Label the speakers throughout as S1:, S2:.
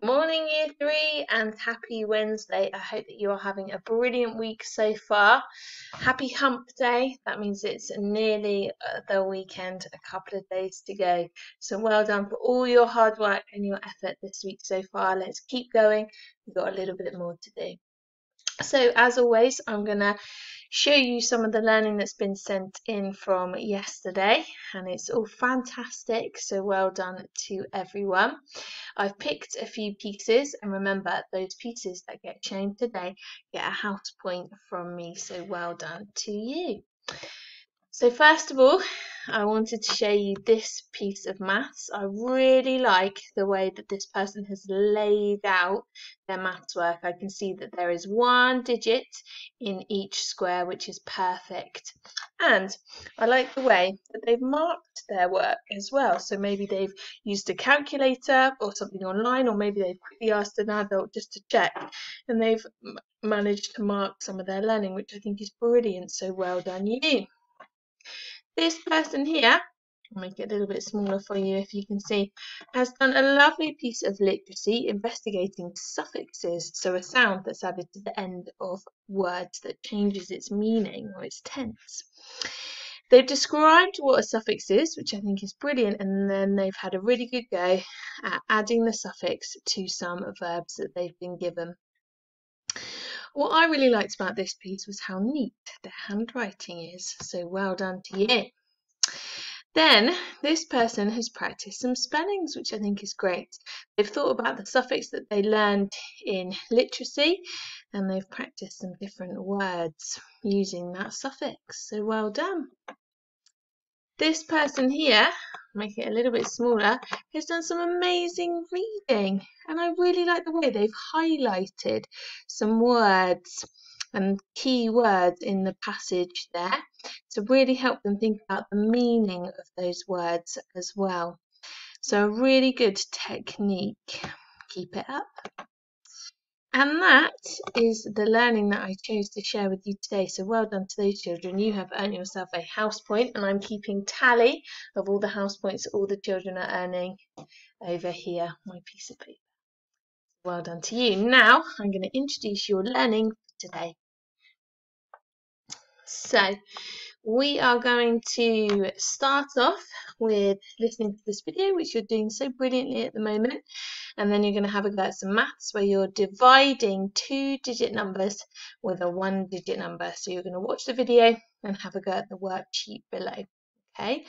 S1: Morning, Year 3, and happy Wednesday. I hope that you are having a brilliant week so far. Happy Hump Day. That means it's nearly the weekend, a couple of days to go. So well done for all your hard work and your effort this week so far. Let's keep going. We've got a little bit more to do. So as always, I'm going to show you some of the learning that's been sent in from yesterday, and it's all fantastic, so well done to everyone. I've picked a few pieces, and remember, those pieces that get shown today get a house point from me, so well done to you. So first of all, I wanted to show you this piece of maths. I really like the way that this person has laid out their maths work. I can see that there is one digit in each square, which is perfect. And I like the way that they've marked their work as well. So maybe they've used a calculator or something online, or maybe they've quickly asked an adult just to check, and they've managed to mark some of their learning, which I think is brilliant. So well done you. This person here, I'll make it a little bit smaller for you if you can see, has done a lovely piece of literacy investigating suffixes, so a sound that's added to the end of words that changes its meaning or its tense. They've described what a suffix is, which I think is brilliant, and then they've had a really good go at adding the suffix to some verbs that they've been given. What I really liked about this piece was how neat the handwriting is, so well done to you. Then this person has practiced some spellings, which I think is great. They've thought about the suffix that they learned in literacy, and they've practiced some different words using that suffix, so well done. This person here, make it a little bit smaller, has done some amazing reading, and I really like the way they've highlighted some words and key words in the passage there to really help them think about the meaning of those words as well. So a really good technique. Keep it up. And that is the learning that I chose to share with you today. So well done to those children. You have earned yourself a house point, and I'm keeping tally of all the house points all the children are earning over here, my piece of paper. Well done to you. Now I'm going to introduce your learning for today. So we are going to start off with listening to this video, which you're doing so brilliantly at the moment, and then you're going to have a go at some maths where you're dividing 2-digit numbers with a 1-digit number. So you're going to watch the video and have a go at the worksheet below. Okay.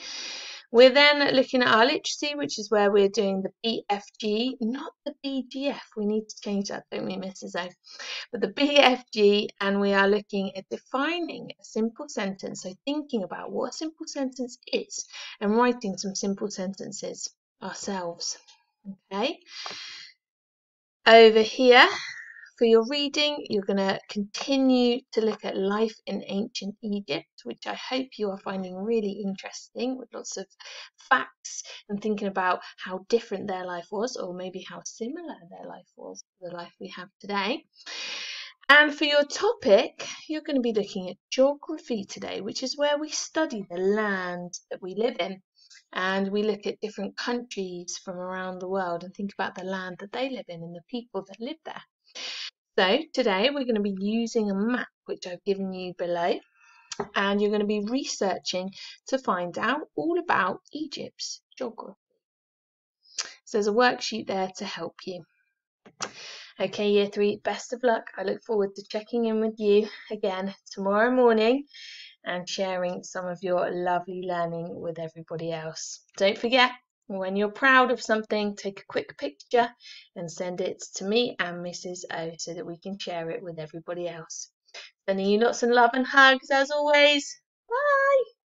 S1: We're then looking at our literacy, which is where we're doing the BFG, not the BGF. We need to change that, don't we, Mrs. O? But the BFG, and we are looking at defining a simple sentence. So thinking about what a simple sentence is and writing some simple sentences ourselves. Okay. Over here, for your reading, you're going to continue to look at life in ancient Egypt, which I hope you are finding really interesting, with lots of facts and thinking about how different their life was, or maybe how similar their life was to the life we have today. And for your topic, you're going to be looking at geography today, which is where we study the land that we live in. And we look at different countries from around the world and think about the land that they live in and the people that live there. So today we're going to be using a map, which I've given you below, and you're going to be researching to find out all about Egypt's geography. So there's a worksheet there to help you. Okay, Year 3, best of luck. I look forward to checking in with you again tomorrow morning and sharing some of your lovely learning with everybody else. Don't forget, when you're proud of something, take a quick picture and send it to me and Mrs. O so that we can share it with everybody else. Sending you lots of love and hugs as always. Bye!